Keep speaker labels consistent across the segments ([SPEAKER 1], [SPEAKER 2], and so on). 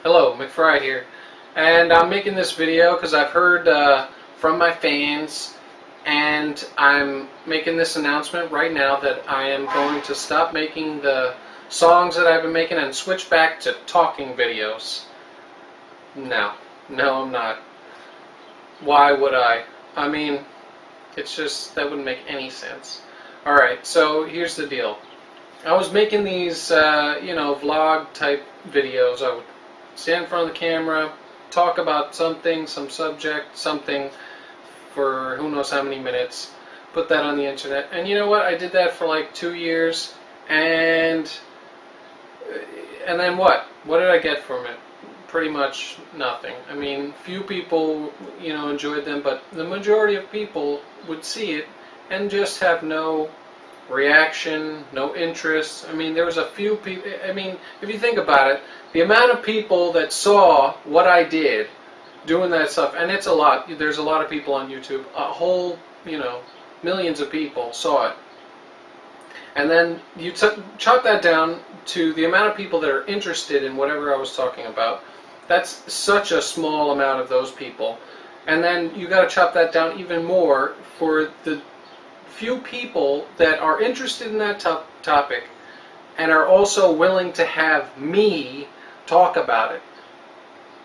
[SPEAKER 1] Hello, Micfri here, and I'm making this video because I've heard from my fans, and I'm making this announcement right now that I am going to stop making the songs that I've been making and switch back to talking videos. No, I'm not. Why would I? I mean, it's just, that wouldn't make any sense. Alright, so here's the deal. I was making these, vlog type videos. I would stand in front of the camera, talk about something, some subject, something for who knows how many minutes, put that on the internet. And you know what? I did that for like 2 years, and then what? What did I get from it? Pretty much nothing. I mean, few people, enjoyed them, but the majority of people would see it and just have no reaction, no interest. I mean, there was a few people. I mean, if you think about it, the amount of people that saw what I did doing that stuff, and it's a lot. There's a lot of people on YouTube. A whole, millions of people saw it. And then you chop that down to the amount of people that are interested in whatever I was talking about. That's such a small amount of those people. And then you got to chop that down even more for the few people that are interested in that topic and are also willing to have me talk about it.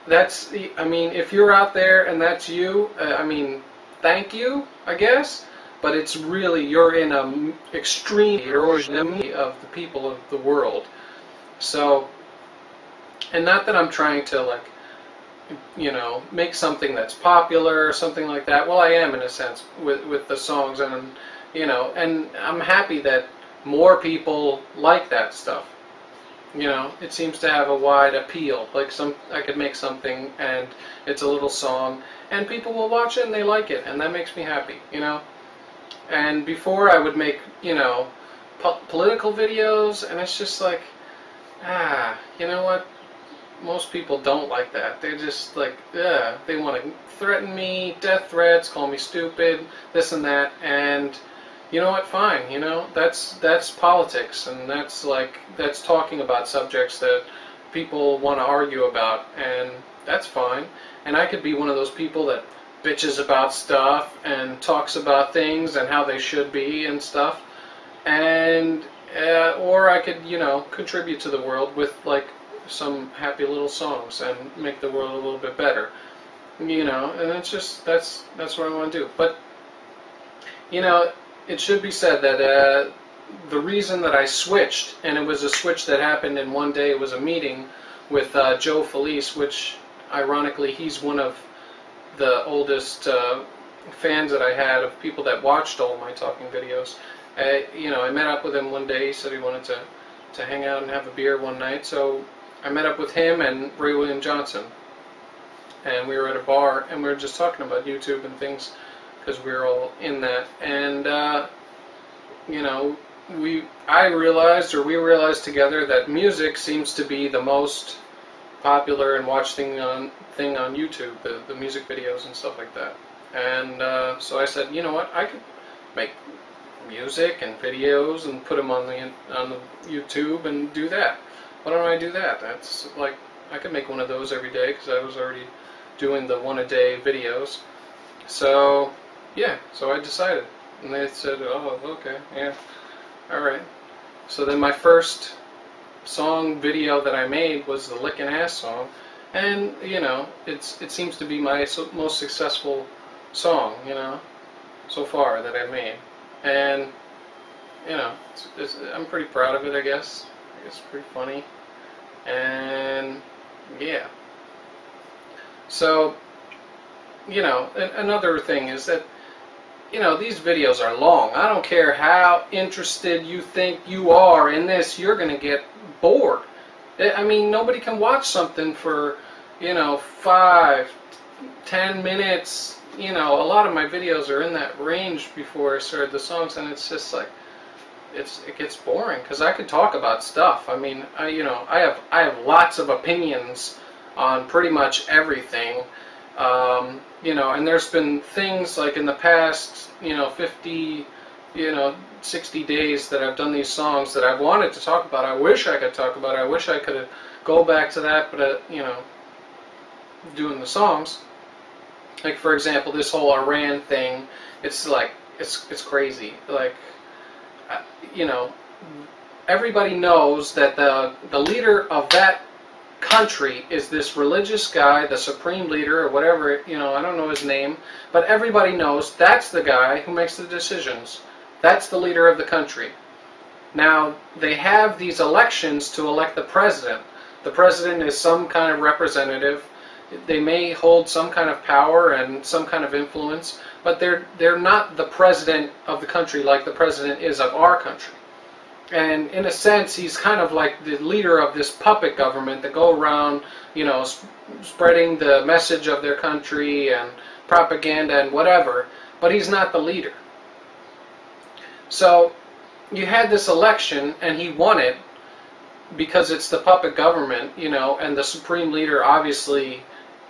[SPEAKER 1] That's, I mean, if you're out there and that's you, I mean, thank you, I guess, but it's really, you're in a extreme enemy of the people of the world. So, and not that I'm trying to, make something that's popular or something like that. Well, I am in a sense with the songs, and and I'm happy that more people like that stuff. It seems to have a wide appeal. Like I could make something and it's a little song and people will watch it and they like it, and that makes me happy, And before I would make, political videos, and it's just like, you know what? Most people don't like that. They're just like, they want to threaten me, death threats, call me stupid, this and that, and you know what, fine, that's politics, and that's talking about subjects that people want to argue about, and that's fine. And I could be one of those people that bitches about stuff and talks about things and how they should be and stuff, and or I could, contribute to the world with some happy little songs and make the world a little bit better, and it's just, that's what I want to do. But it should be said that the reason that I switched, and it was a switch that happened in one day, it was a meeting with Joe Felice, which ironically he's one of the oldest fans that I had, of people that watched all my talking videos. I met up with him one day. He said he wanted to hang out and have a beer one night, so I met up with him and Ray William Johnson, and we were at a bar and we were just talking about YouTube and things, because we were all in that. And we realized together that music seems to be the most popular and watched thing on YouTube, the music videos and stuff like that. And so I said, you know what, I could make music and videos and put them on the YouTube and do that. Why don't I do that? That's like, I could make one of those every day, because I was already doing the one-a-day videos. So yeah, so I decided, and they said, oh, okay, yeah, alright. So then my first song video that I made was the Lickin' Ass song, and it seems to be my most successful song, so far that I've made. And I'm pretty proud of it, I guess. It's pretty funny, and yeah. So another thing is that these videos are long. I don't care how interested you think you are in this, you're going to get bored. I mean, nobody can watch something for 5, 10 minutes. A lot of my videos are in that range before I started the songs, and it's just like, it gets boring, because I could talk about stuff. I mean, I have lots of opinions on pretty much everything. And there's been things like in the past, 50 60 days that I've done these songs that I've wanted to talk about. I wish I could talk about it. I wish I could go back to that, but doing the songs. Like, for example, this whole Iran thing, it's like, it's crazy. Like, everybody knows that the leader of that country is this religious guy, the supreme leader, or whatever, I don't know his name, but everybody knows that's the guy who makes the decisions. That's the leader of the country. Now, they have these elections to elect the president. The president is some kind of representative. They may hold some kind of power and some kind of influence, but they're not the president of the country like the president is of our country. And in a sense, he's kind of like the leader of this puppet government that go around, spreading the message of their country and propaganda and whatever, but he's not the leader. So you had this election, and he won it because it's the puppet government, and the supreme leader obviously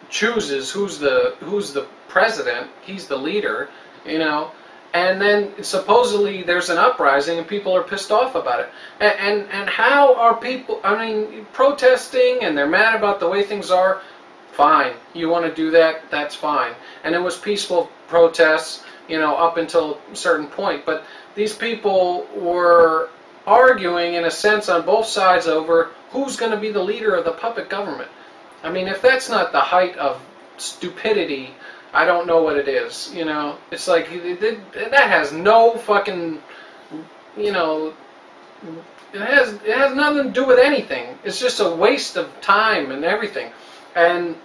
[SPEAKER 1] chooses who's the president. He's the leader, and then supposedly there's an uprising and people are pissed off about it. And how are people, protesting and they're mad about the way things are? Fine. You want to do that? That's fine. And it was peaceful protests, up until a certain point. But these people were arguing, in a sense, on both sides over who's going to be the leader of the puppet government. If that's not the height of stupidity, I don't know what it is. It's like that has no fucking, it has nothing to do with anything. It's just a waste of time and everything. And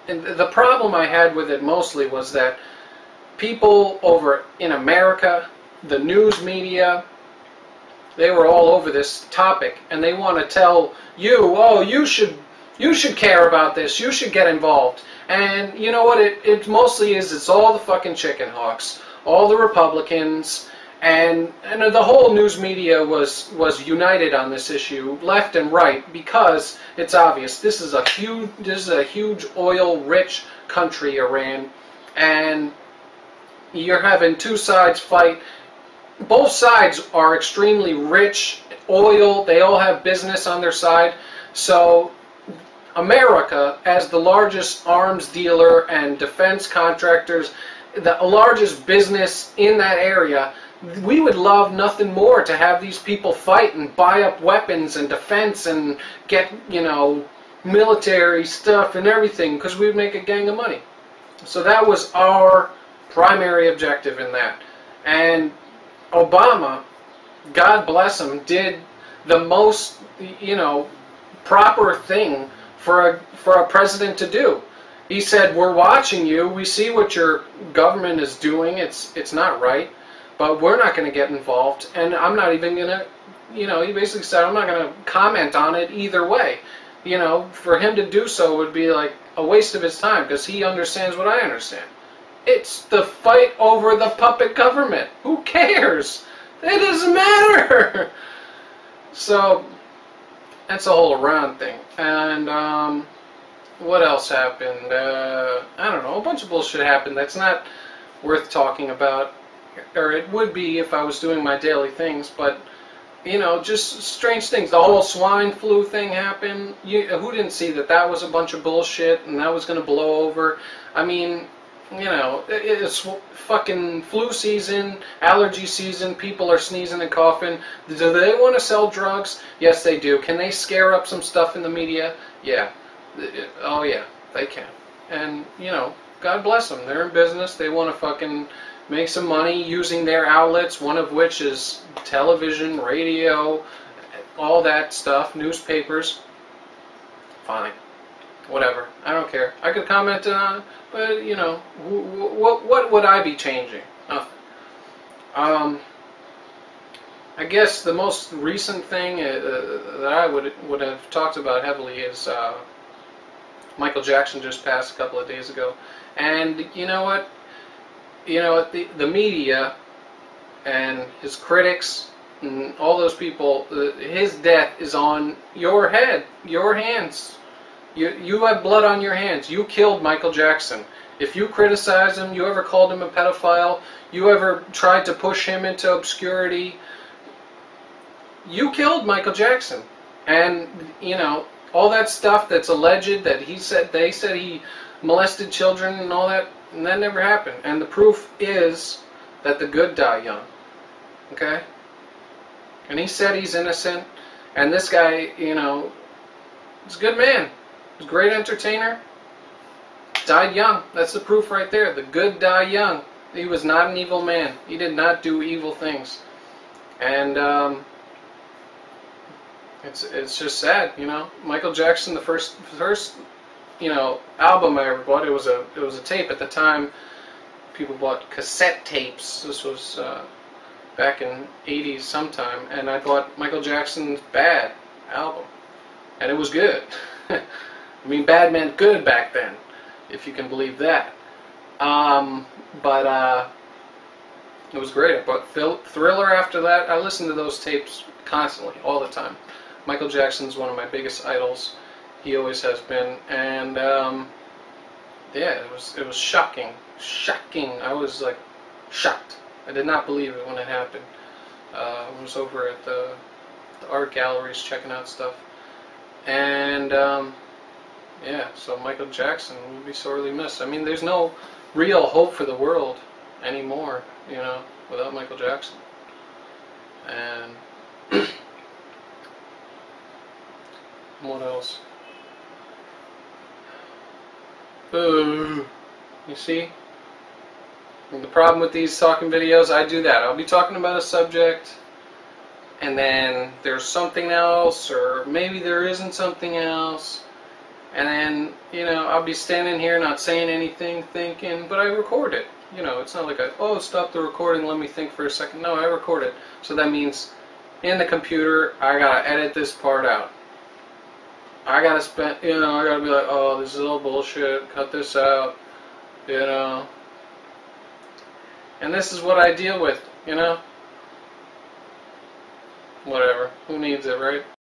[SPEAKER 1] the problem I had with it mostly was that people over in America, the news media, they were all over this topic, and they want to tell you, oh, you should care about this, you should get involved. And you know what it mostly is? It's all the fucking chicken hawks, all the Republicans, and the whole news media was united on this issue, left and right, because it's obvious this is a huge oil-rich country, Iran, and you're having two sides fight. Both sides are extremely rich, oil, they all have business on their side. So America, as the largest arms dealer and defense contractors, the largest business in that area, we would love nothing more to have these people fight and buy up weapons and defense and get, military stuff and everything, because we would make a gang of money. So that was our primary objective in that. And Obama, God bless him, did the most, proper thing for a president to do. He said, we're watching you, we see what your government is doing, it's not right, but we're not going to get involved, and I'm not even going to, he basically said, I'm not going to comment on it either way. For him to do so would be like a waste of his time, because he understands what I understand. It's the fight over the puppet government. Who cares? It doesn't matter. So that's a whole Iran thing. And what else happened? I don't know. A bunch of bullshit happened that's not worth talking about. Or it would be if I was doing my daily things. But, just strange things. The whole swine flu thing happened. Who didn't see that was a bunch of bullshit and that was going to blow over? It's fucking flu season, allergy season, people are sneezing and coughing. Do they want to sell drugs? Yes, they do. Can they scare up some stuff in the media? Yeah. Oh, yeah, they can. And, God bless them. They're in business. They want to fucking make some money using their outlets, one of which is television, radio, all that stuff, newspapers. Fine. Whatever. I don't care. I could comment on it, but, what would I be changing? Nothing. I guess the most recent thing that I would have talked about heavily is Michael Jackson just passed a couple of days ago. And you know what? The media and his critics and all those people, his death is on your head, your hands. You have blood on your hands. You killed Michael Jackson. If you criticize him, you ever called him a pedophile, you ever tried to push him into obscurity, you killed Michael Jackson. And, you know, all that stuff that's alleged, that they said he molested children and all that, and that never happened. And the proof is that the good die young. Okay? And he said he's innocent. And this guy, you know, he's a good man. He's a great entertainer. Died young. That's the proof right there. The good die young. He was not an evil man. He did not do evil things. And it's just sad, you know. Michael Jackson, the first you know, album I ever bought, it was a tape. At the time, people bought cassette tapes. This was back in '80s sometime, and I bought Michael Jackson's Bad album, and it was good. I mean, bad meant good back then, if you can believe that. But it was great. I bought Thriller after that. I listened to those tapes constantly, all the time. Michael Jackson's one of my biggest idols. He always has been, and yeah, it was shocking. I was like shocked. I did not believe it when it happened. I was over at the art galleries checking out stuff, and yeah, so Michael Jackson will be sorely missed. I mean, there's no real hope for the world anymore, you know, without Michael Jackson. And what else? You see? And the problem with these talking videos, I do that. I'll be talking about a subject, and then there's something else, or maybe there isn't something else, and then, you know, I'll be standing here not saying anything, thinking, but I record it. You know, it's not like oh, stop the recording, let me think for a second. No, I record it. So that means in the computer, I gotta edit this part out. I gotta spend, you know, I gotta be like, oh, this is all bullshit, cut this out, you know. And this is what I deal with, you know. Whatever. Who needs it, right?